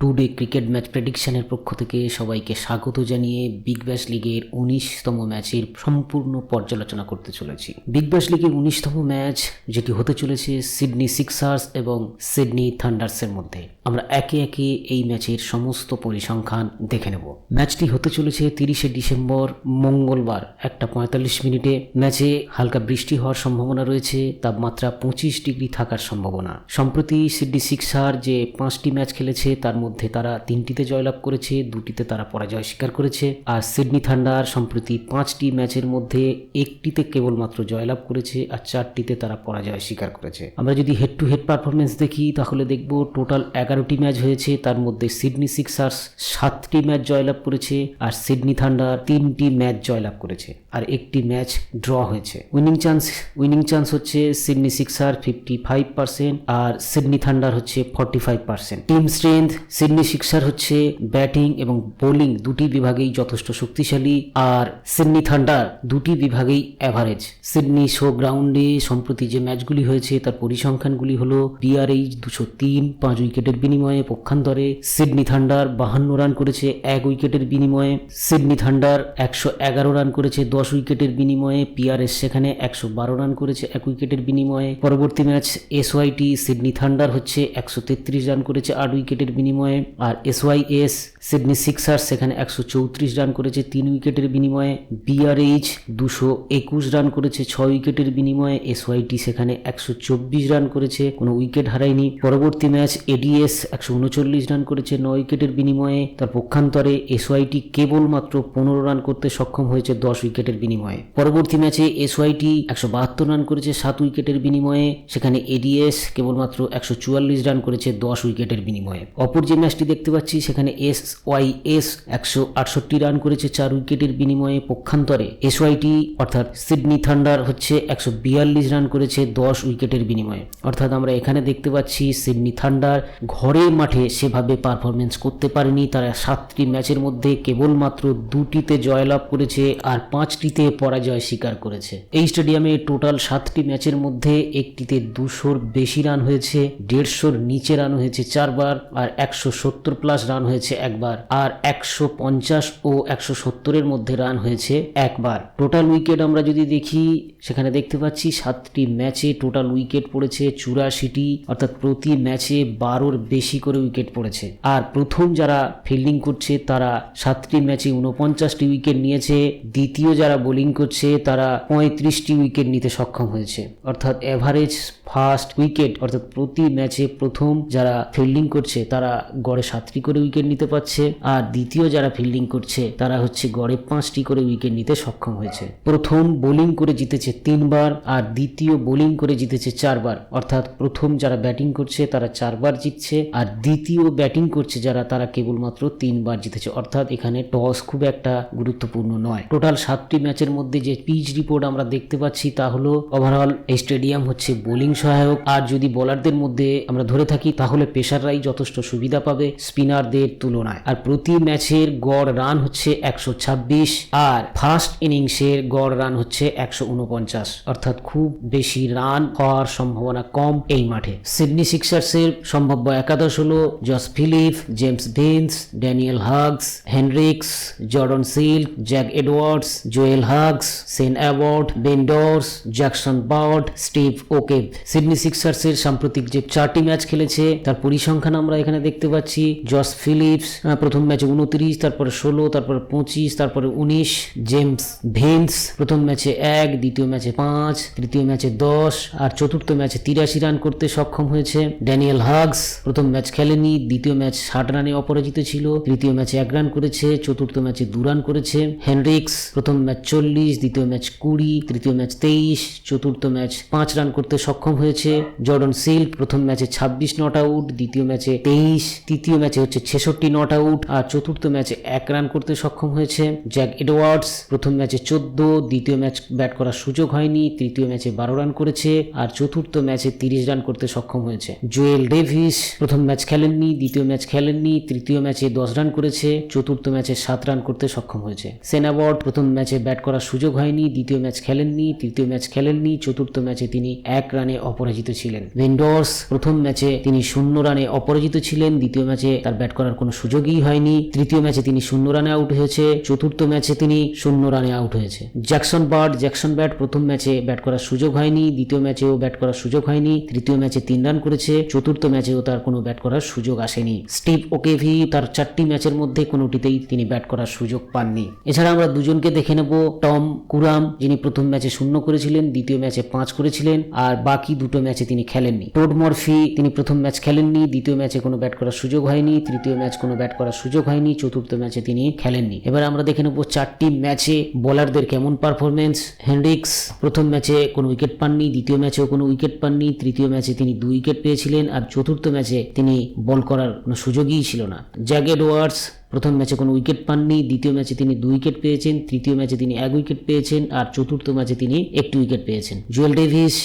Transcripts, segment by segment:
Today cricket match প্রেডিকশনের পক্ষ থেকে সবাইকে স্বাগত জানিয়ে বিগ ব্যাশ লিগের 19তম ম্যাচের সম্পূর্ণ পর্যালোচনা করতে চলেছি। বিগ ব্যাশ লিগের 19তম ম্যাচ যেটি হতে চলেছে সিডনি সিক্সার্স এবং সিডনি থান্ডার্সের মধ্যে। আমরা একে একে এই ম্যাচের সমস্ত পরিসংখ্যান দেখে নেব। ম্যাচটি হতে চলেছে 30শে ডিসেম্বর মঙ্গলবার 1:45 মিনিটে। ম্যাচে হালকা বৃষ্টি হওয়ার সম্ভাবনা রয়েছে, তাপমাত্রা 25 ডিগ্রি থাকার সম্ভাবনা। সম্প্রতি সিডনি সিক্সার যে 5টি ম্যাচ খেলেছে তার মধ্যে তারা 3টিতে জয়লাভ করেছে, 2টিতে তারা পরাজয় স্বীকার করেছে। আর সিডনি থান্ডার সম্প্রতি 5টি ম্যাচের মধ্যে 1টিতে কেবলমাত্র জয়লাভ করেছে আর 4টিতে তারা পরাজয় স্বীকার করেছে। আমরা যদি হেড টু হেড পারফরমেন্স দেখি তাহলে দেখব টোটাল 11টি ম্যাচ হয়েছে, তার মধ্যে সিডনি সিক্সার্স 7টি ম্যাচ জয়লাভ করেছে আর সিডনি থান্ডার 3টি ম্যাচ জয়লাভ করেছে আর 1টি ম্যাচ ড্র হয়েছে। উইনিং চান্স হচ্ছে সিডনি সিক্সার 55% আর সিডনি থান্ডার হচ্ছে 45%। টিম স্ট্রেংথ সিডনি সিক্সার হচ্ছে ব্যাটিং এবং বোলিং দুটি বিভাগেই যথেষ্ট শক্তিশালী আর সিডনি থান্ডার দুটি বিভাগেই অ্যাভারেজ। সিডনি শো গ্রাউন্ডে সম্প্রতি যে ম্যাচগুলি হয়েছে তার পরিসংখ্যানগুলি হলো BRH 203 5 উইকেটের বিনিময়ে পক্ষান্তরে সিডনি থান্ডার 52 রান করেছে 1 উইকেটের বিনিময়ে। সিডনি থান্ডার 111 রান করেছে 10 উইকেটের বিনিময়ে। PRS সেখানে 112 রান করেছে 1 উইকেটের বিনিময়ে। পরবর্তী ম্যাচ SYT সিডনি থান্ডার হচ্ছে 133 রান করেছে 8 উইকেটের বিনিময়ে আর SYS সিডনি সিক্সার্স সেখানে 134 রান করেছে 3 উইকেটের বিনিময়ে। BRH 221 রান করেছে 6 উইকেটের বিনিময়ে। SYT সেখানে 124 রান করেছে, কোনো উইকেট হারায়নি। পরবর্তী ম্যাচ ADS 139 রান করেছে 9 উইকেটের বিনিময়ে। তার পক্ষান্তরে SYT কেবলমাত্র 15 রান করতে সক্ষম হয়েছে 10 উইকেটের বিনিময়ে। পরবর্তী ম্যাচে SYT 172 রান করেছে 7 উইকেটের বিনিময়ে, সেখানে ADS কেবলমাত্র 144 রান করেছে 10 উইকেটের বিনিময়ে। অপর যে ম্যাচটি দেখতে পাচ্ছি সেখানে SYS 168 রান করেছে 4 উইকেটের বিনিময়ে। পক্ষান্তরে SYT অর্থাৎ সিডনি থান্ডার হচ্ছে 142 রান করেছে 10 উইকেটের বিনিময়ে। অর্থাৎ আমরা এখানে দেখতে পাচ্ছি সিডনি থান্ডার ঘরের মাঠে সেভাবে পারফরমেন্স করতে পারেনি। তারা 7টি ম্যাচের মধ্যে কেবলমাত্র 2টিতে জয়লাভ করেছে আর 5টিতে পরাজয় স্বীকার করেছে। এই স্টেডিয়ামে টোটাল 7টি ম্যাচের মধ্যে 1টিতে 200-র বেশি রান হয়েছে, 150-র নিচে রান হয়েছে 4 বার আর 170 প্লাস রান হয়েছে একবার আর 150 ও 170-এর মধ্যে রান হয়েছে একবার। টোটাল উইকেট আমরা যদি দেখি সেখানে দেখতে পাচ্ছি 7টি ম্যাচে টোটাল উইকেট পড়েছে 84টি, অর্থাৎ প্রতি ম্যাচে 12-র বেশি করে উইকেট পড়েছে। আর প্রথম যারা ফিল্ডিং করছে তারা 7টি ম্যাচে 49টি উইকেট নিয়েছে, দ্বিতীয় যারা বোলিং করছে তারা 35টি উইকেট নিতে সক্ষম হয়েছে। অর্থাৎ এভারেজ ফার্স্ট উইকেট অর্থাৎ প্রতি ম্যাচে প্রথম যারা ফিল্ডিং করছে তারা গড়ে 7টি করে উইকেট নিতে পারছে আর দ্বিতীয় যারা ফিল্ডিং করছে তারা হচ্ছে গড়ে 5টি করে উইকেট নিতে সক্ষম হয়েছে। প্রথম বোলিং করে জিতেছে 3 বার আর দ্বিতীয় বোলিং করে জিতেছে 4 বার। অর্থাৎ প্রথম যারা ব্যাটিং করছে তারা 4 বার জিতছে আর দ্বিতীয় ব্যাটিং করছে যারা তারা কেবলমাত্র 3 বার জিতেছে। অর্থাৎ এখানে টস খুব একটা গুরুত্বপূর্ণ নয়। টোটাল 7টি ম্যাচের মধ্যে যে পিচ রিপোর্ট আমরা দেখতে পাচ্ছি তা হলো ওভারঅল এই স্টেডিয়াম হচ্ছে বোলিং সহায়ক। আর যদি বোলারদের মধ্যে আমরা ধরে থাকি তাহলে পেসাররাই যথেষ্ট সুবিধা পাবে স্পিনারদের তুলনায়। আর প্রতি ম্যাচের গড় রান হচ্ছে 126 আর ফার্স্ট ইনিংসের গড় রান হচ্ছে 149, অর্থাৎ খুব বেশি রান হওয়ার সম্ভাবনা কম এই মাঠে। সিডনি সিক্সার্সের সম্ভাব্য একাদশ হলো Josh Philippe, James Vince, Daniel Hughes, Henriques, Jordan Silk, Jack Edwards, Joel Hughes, Sean Abbott, Ben Dwarshuis, Jackson Bird, Steve O'Keefe. Sydney সিক্সার্সের সাম্প্রতিক যে 4টি ম্যাচ খেলেছে তার পরিসংখ্যান আমরা এখানে দেখতে পাচ্ছি। জস ফিলিপস প্রথম ম্যাচে 29, তারপরে 16, তারপরে 25, তারপরে 19। জেমস ভিন্স প্রথম ম্যাচে 1, দ্বিতীয় ম্যাচে 5, তৃতীয় ম্যাচে 10 আর চতুর্থ ম্যাচে 83 রান করতে সক্ষম হয়েছে। ড্যানিয়েল হাগস প্রথম ম্যাচ খেলেনি, দ্বিতীয় ম্যাচ 60 রানে অপরাজিত ছিল, তৃতীয় ম্যাচে 1 রান করেছে, চতুর্থ ম্যাচে 2 রান করেছে। হেনরিক্স প্রথম ম্যাচ 40, দ্বিতীয় ম্যাচ 20, তৃতীয় ম্যাচ 23, চতুর্থ ম্যাচ 5 রান করতে সক্ষম হয়েছে। জর্ডন সিল্ক প্রথম ম্যাচে 26 নট আউট, দ্বিতীয় ম্যাচে 23, তৃতীয় ম্যাচে হচ্ছে 66 নট আউট আর চতুর্থ ম্যাচে 1 রান করতে সক্ষম হয়েছে। জ্যাক এডওয়ার্ডস প্রথম ম্যাচে 14, দ্বিতীয় ম্যাচ ব্যাট করার সুযোগ হয়নি, তৃতীয় ম্যাচে 12 রান করেছে আর চতুর্থ ম্যাচে 30 রান করতে সক্ষম হয়েছে। জোয়েল ডেভিস প্রথম ম্যাচ খেলেননি, দ্বিতীয় ম্যাচ খেলেননি, তৃতীয় ম্যাচে 10 রান করেছে, চতুর্থ ম্যাচে 7 রান করতে সক্ষম হয়েছে। সেন অ্যাবট প্রথম ম্যাচে ব্যাট করার সুযোগ হয়নি, দ্বিতীয় ম্যাচ খেলেননি, তৃতীয় ম্যাচ খেলেননি, চতুর্থ ম্যাচে তিনি 1 রানে অপরাজিত ছিলেন। বেন ডর্স প্রথম ম্যাচে তিনি 0 রানে অপরাজিত ছিলেন, দ্বিতীয় ম্যাচে তার ব্যাট করার কোনো সুযোগই হয়নি। তৃতীয় ম্যাচে তিনি 0 রানে আউট হয়েছে। চতুর্থ ম্যাচে তিনি 0 রানে আউট হয়েছে। জ্যাকসন ব্যাট প্রথম ম্যাচে ব্যাট করার সুযোগ হয়নি, দ্বিতীয় ম্যাচেও ব্যাট করার সুযোগ হয়নি, তৃতীয় ম্যাচে 3 রান করেছে, চতুর্থ ম্যাচেও তার কোনো ব্যাট করার সুযোগ আসেনি। স্টিভ ওকেভি তার 4টি ম্যাচের মধ্যে কোনোটিতেই তিনি ব্যাট করার সুযোগ পাননি। এছাড়া আমরা দুজনকে দেখে নেব। টম কুরাম, যিনি প্রথম ম্যাচে 0 করেছিলেন, দ্বিতীয় ম্যাচে 5 করেছিলেন, আর বাকি দুটো ম্যাচে তিনি খেলেননি। টোড মরফি, তিনি প্রথম ম্যাচ খেলেননি, দ্বিতীয় ম্যাচে কোনো ব্যাট করার সুযোগ হয়নি, তৃতীয় ম্যাচ কোনো ব্যাট করার সুযোগ হয়নি, চতুর্থ ম্যাচে তিনি খেলেননি। এবার আমরা দেখে নেব 4টি ম্যাচে বোলারদের কেমন পারফরমেন্স। হেনরিক্স প্রথম ম্যাচে কোনো উইকেট পাননি, দ্বিতীয় ম্যাচেও কোনো উইকেট পাননি, তৃতীয় ম্যাচে তিনি 2 উইকেট পেয়েছিলেন, আর চতুর্থ ম্যাচে তিনি বল করার কোনো সুযোগই ছিল না। জ্যাক এডওয়ার্ডস প্রথম ম্যাচে কোনো উইকেট পাননি, দ্বিতীয় ম্যাচে তিনি 2 উইকেট পেয়েছেন, তৃতীয় ম্যাচে তিনি 1 উইকেট পেয়েছেন, আর চতুর্থ ম্যাচে তিনি 1টি উইকেট পেয়েছেন। জুয়েল ডেভিস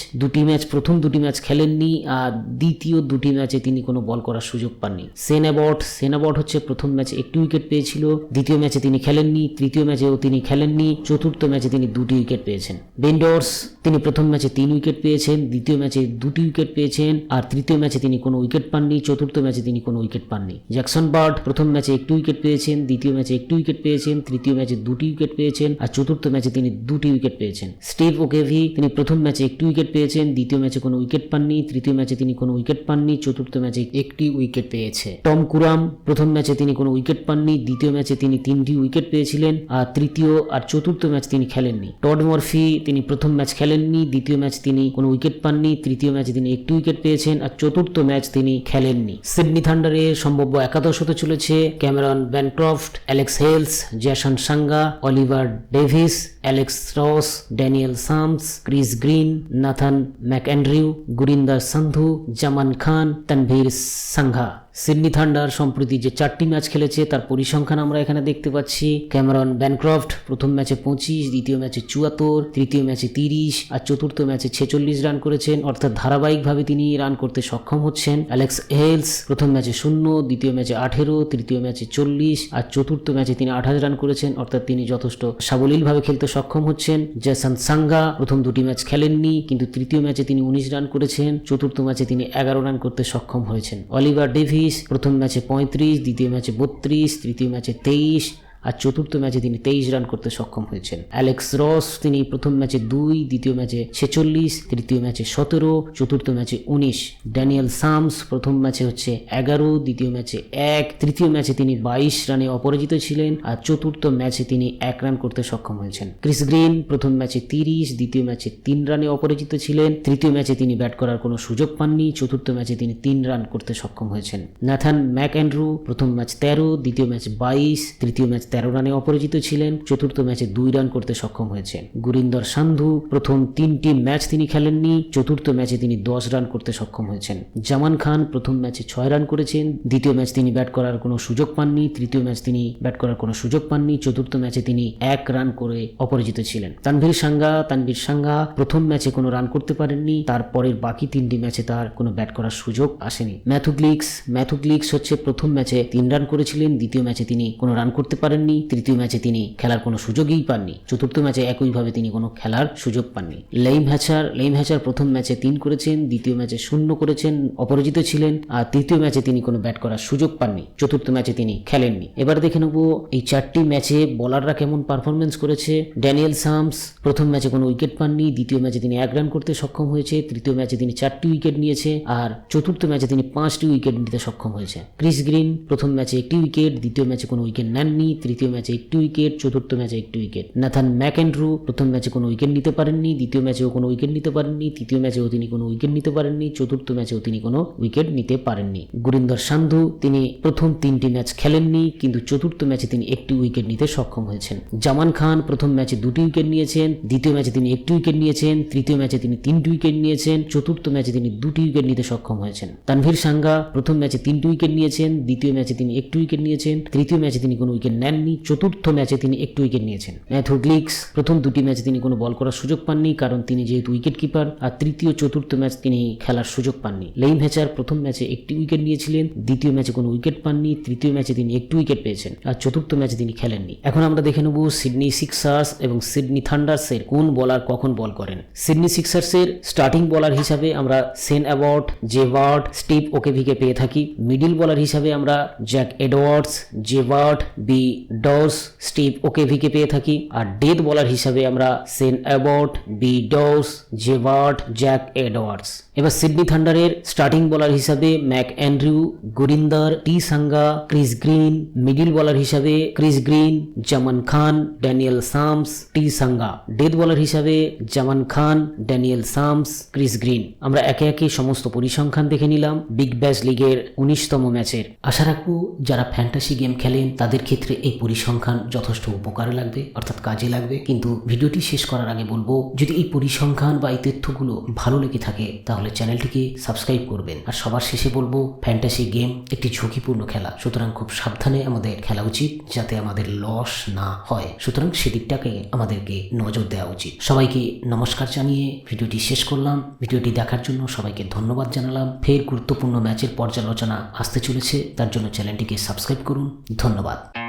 প্রথম দুটি ম্যাচ খেলেননি, আর দ্বিতীয় দুটি ম্যাচে তিনি কোনো বল করার সুযোগ পাননি। সেন অ্যাবট হচ্ছে প্রথম ম্যাচে 1টি উইকেট পেয়েছিল, দ্বিতীয় ম্যাচে তিনি খেলেননি, তৃতীয় ম্যাচেও তিনি খেলেননি, চতুর্থ ম্যাচে তিনি 2টি উইকেট পেয়েছেন। বেন্ডর্স, তিনি প্রথম ম্যাচে 3 উইকেট পেয়েছেন, দ্বিতীয় ম্যাচে 2টি উইকেট পেয়েছেন, আর তৃতীয় ম্যাচে তিনি কোনো উইকেট পাননি, চতুর্থ ম্যাচে তিনি কোনো উইকেট পাননি। জ্যাকসন বার্ড প্রথম ম্যাচে 1টি উইকেট পেয়েছেন, দ্বিতীয় ম্যাচে 1টি উইকেট পেয়েছেন, তৃতীয় ম্যাচে 2টি উইকেট পেয়েছেন, আর চতুর্থ ম্যাচে তিনি 2টি উইকেট পেয়েছেন। স্টিভ ওকেভি, তিনি প্রথম ম্যাচে 1টি উইকেট পেয়েছেন, দ্বিতীয় ম্যাচে কোনো উইকেট পাননি, তৃতীয় ম্যাচে তিনি কোনো উইকেট পাননি, চতুর্থ ম্যাচে 1টি উইকেট পেয়েছে। টম কুরাম, প্রথম ম্যাচে তিনি কোনো উইকেট পাননি, দ্বিতীয় ম্যাচে তিনি 3টি উইকেট পেয়েছিলেন, আর তৃতীয় আর চতুর্থ ম্যাচ তিনি খেলেননি। টড মরফি, তিনি প্রথম ম্যাচ খেলেননি, দ্বিতীয় ম্যাচ তিনি কোনো উইকেট পাননি, তৃতীয় ম্যাচে তিনি 1টি উইকেট পেয়েছেন, আর চতুর্থ ম্যাচ তিনি খেলেননি। সিডনি থান্ডারে সম্ভাব্য একাদশ হতে চলেছে Cameron Bancroft, Alex Hales, Jason Sangha, Oliver Davies, Alex Ross, Daniel Sams, Chris Green, Nathan McAndrew, Gurinder Sandhu, Zaman Khan, Tanveer Sangha. Sydney Thunder সম্প্রতি যে 4টি ম্যাচ খেলেছে তার পরিসংখ্যান আমরা এখানে দেখতে পাচ্ছি। ক্যামেরন ব্যানক্রফট প্রথম ম্যাচে 25, দ্বিতীয় ম্যাচে 74, তৃতীয় ম্যাচে 30, আর চতুর্থ ম্যাচে 46 রান করেছেন, অর্থাৎ ধারাবাহিকভাবে তিনি রান করতে সক্ষম হচ্ছেন। অ্যালেক্স হেলস প্রথম ম্যাচে 0, দ্বিতীয় ম্যাচে 18, তৃতীয় ম্যাচে 40, আর চতুর্থ ম্যাচে তিনি 28 রান করেছেন, অর্থাৎ তিনি যথেষ্ট সাবলীলভাবে খেলতে সক্ষম হচ্ছেন। জ্যাসন সাঙ্গা প্রথম 2টি ম্যাচ খেলেননি, কিন্তু তৃতীয় ম্যাচে তিনি 19 রান করেছেন, চতুর্থ ম্যাচে তিনি 11 রান করতে সক্ষম হয়েছেন। অলিভার ডেভিস প্রথম ম্যাচে 35, দ্বিতীয় ম্যাচে 32, তৃতীয় ম্যাচে 23, আর চতুর্থ ম্যাচে তিনি 23 রান করতে সক্ষম হয়েছেন। অ্যালেক্স রস, তিনি প্রথম ম্যাচে 2, দ্বিতীয় ম্যাচে 46, তৃতীয় ম্যাচে 17, চতুর্থ ম্যাচে 19। ড্যানিয়েল সামস প্রথম ম্যাচে 11, দ্বিতীয় ম্যাচে 1, তৃতীয় ম্যাচে তিনি 22 রানে অপরাজিত ছিলেন, আর চতুর্থ ম্যাচে তিনি 1 রান করতে সক্ষম হয়েছেন। ক্রিস গ্রিন প্রথম ম্যাচে 30, দ্বিতীয় ম্যাচে 3 রানে অপরাজিত ছিলেন, তৃতীয় ম্যাচে তিনি ব্যাট করার কোনো সুযোগ পাননি, চতুর্থ ম্যাচে তিনি 3 রান করতে সক্ষম হয়েছেন। নাথান ম্যাকঅ্যান্ড্রু প্রথম ম্যাচ 13, দ্বিতীয় ম্যাচ 22, তৃতীয় ম্যাচ 13 রানে অপরাজিত ছিলেন, চতুর্থ ম্যাচে 2 রান করতে সক্ষম হয়েছেন। গুরিন্দর সান্ধু প্রথম 3টি ম্যাচ তিনি খেলেননি, চতুর্থ ম্যাচে তিনি 10 রান করতে সক্ষম হয়েছেন। জামান খান প্রথম ম্যাচে 6 রান করেছেন, দ্বিতীয় ম্যাচ তিনি ব্যাট করার কোনো সুযোগ পাননি, তৃতীয় ম্যাচ তিনি ব্যাট করার কোনো সুযোগ পাননি, চতুর্থ ম্যাচে তিনি 1 রান করে অপরাজিত ছিলেন। তানভীর সাঙ্গা প্রথম ম্যাচে কোনো রান করতে পারেননি, তারপরের বাকি 3টি ম্যাচে তার কোনো ব্যাট করার সুযোগ আসেনি। ম্যাথু গ্লিক্স হচ্ছে প্রথম ম্যাচে 3 রান করেছিলেন, দ্বিতীয় ম্যাচে তিনি কোনো রান করতে পারেননি, তৃতীয় ম্যাচে তিনি খেলার কোনো সুযোগই পাননি, চতুর্থ ম্যাচে একইভাবে তিনি কোনো খেলার সুযোগ পাননি। লেইম হ্যাচার প্রথম ম্যাচে 3 করেছেন, দ্বিতীয় ম্যাচে 0 করেছেন, অপরাজিত ছিলেন, আর তৃতীয় ম্যাচে তিনি কোনো ব্যাট করার সুযোগ পাননি, চতুর্থ ম্যাচে তিনি খেলেননি। এবার দেখে নেব এই 4টি ম্যাচে বোলাররা কেমন পারফরমেন্স করেছে। ড্যানিয়েল সামস প্রথম ম্যাচে কোনো উইকেট পাননি, দ্বিতীয় ম্যাচে তিনি 1 রান করতে সক্ষম হয়েছে, তৃতীয় ম্যাচে তিনি 4টি উইকেট নিয়েছে, আর চতুর্থ ম্যাচে তিনি 5টি উইকেট নিতে সক্ষম হয়েছে। ক্রিস গ্রিন প্রথম ম্যাচে 1টি উইকেট, দ্বিতীয় ম্যাচে কোনো উইকেট নেননি, তৃতীয় ম্যাচে 1টি উইকেট, চতুর্থ ম্যাচে 1টি উইকেট। নাথান ম্যাকঅ্যান্ড্রু প্রথম ম্যাচে কোনো উইকেট নিতে পারেননি, দ্বিতীয় ম্যাচেও কোনো উইকেট নিতে পারেননি, তৃতীয় ম্যাচেও তিনি কোনো উইকেট নিতে পারেননি, চতুর্থ ম্যাচেও তিনি কোনো উইকেট নিতে পারেননি। গুরিন্দর সান্ধু তিনি প্রথম 3টি ম্যাচ খেলেননি, কিন্তু চতুর্থ ম্যাচে তিনি 1টি উইকেট নিতে সক্ষম হয়েছেন। জামান খান প্রথম ম্যাচে 2টি উইকেট নিয়েছেন, দ্বিতীয় ম্যাচে তিনি 1টি উইকেট নিয়েছেন, তৃতীয় ম্যাচে তিনি 3টি উইকেট নিয়েছেন, চতুর্থ ম্যাচে তিনি 2টি উইকেট নিতে সক্ষম হয়েছেন। তানভীর সাঙ্গা প্রথম ম্যাচে 3টি উইকেট নিয়েছেন, দ্বিতীয় ম্যাচে তিনি 1টি উইকেট নিয়েছেন, তৃতীয় ম্যাচে তিনি কোনো উইকেট নেননি, পারেননি। চতুর্থ ম্যাচে তিনি একটু উইকেট নিয়েছেন। ম্যাথু গ্লিক্স প্রথম দুটি ম্যাচে তিনি কোনো বল করার সুযোগ পাননি, কারণ তিনি যেহেতু উইকেট কিপার, আর তৃতীয় চতুর্থ ম্যাচ তিনি খেলার সুযোগ পাননি। লেইম হ্যাচার প্রথম ম্যাচে একটি উইকেট নিয়েছিলেন, দ্বিতীয় ম্যাচে কোনো উইকেট পাননি, তৃতীয় ম্যাচে তিনি একটু উইকেট পেয়েছেন, আর চতুর্থ ম্যাচে তিনি খেলেননি। এখন আমরা দেখে নেব সিডনি সিক্সার্স এবং সিডনি থান্ডার্সের কোন বলার কখন বল করেন। সিডনি সিক্সার্সের স্টার্টিং বলার হিসাবে আমরা সেন অ্যাবট, জেভার্ড, স্টিভ ওকেভিকে পেয়ে থাকি। মিডিল বলার হিসাবে আমরা জ্যাক এডওয়ার্ডস, জেভার্ড, বি ডস, স্টিভ ওকেভিকে পেয়ে থাকি। আর ডেথ বলার হিসাবে আমরা সেন অ্যাবট, বি ডস, জেভার্ড, জ্যাক এডওয়ার্ডস। এবার সিডনি থান্ডারের স্টার্টিং বলার হিসাবে McAndrew, Gurinder, T Sangha, Chris Green. Middle bowler হিসাবে Chris Green, Zaman Khan, Daniel Sams, T Sangha. Death bowler হিসাবে Zaman Khan, Daniel Sams, Chris Green. আমরা একে একে সমস্ত পরিসংখ্যান দেখে নিলাম বিগ ব্যাশ লিগের 19তম ম্যাচের। আশা রাখবো যারা ফ্যান্টাসি গেম খেলেন তাদের ক্ষেত্রে এই পরিসংখ্যান যথেষ্ট উপকারে লাগবে, অর্থাৎ কাজে লাগবে। কিন্তু ভিডিওটি শেষ করার আগে বলবো, যদি এই পরিসংখ্যান বা এই তথ্যগুলো ভালো লেগে থাকে তাহলে চ্যানেলটিকে সাবস্ক্রাইব করবেন। আর সবার শেষে বলবো, ফ্যান্টাসি গেম একটি ঝুঁকিপূর্ণ খেলা, সুতরাং খুব সাবধানে আমাদের খেলা উচিত যাতে আমাদের লস না হয়। সুতরাং সেদিকটাকে আমাদেরকে নজর দেওয়া উচিত। সবাইকে নমস্কার জানিয়ে ভিডিওটি শেষ করলাম। ভিডিওটি দেখার জন্য সবাইকে ধন্যবাদ জানালাম। ফের গুরুত্বপূর্ণ ম্যাচের পর্যালোচনা আসতে চলেছে, তার জন্য চ্যানেলটিকে সাবস্ক্রাইব করুন। ধন্যবাদ।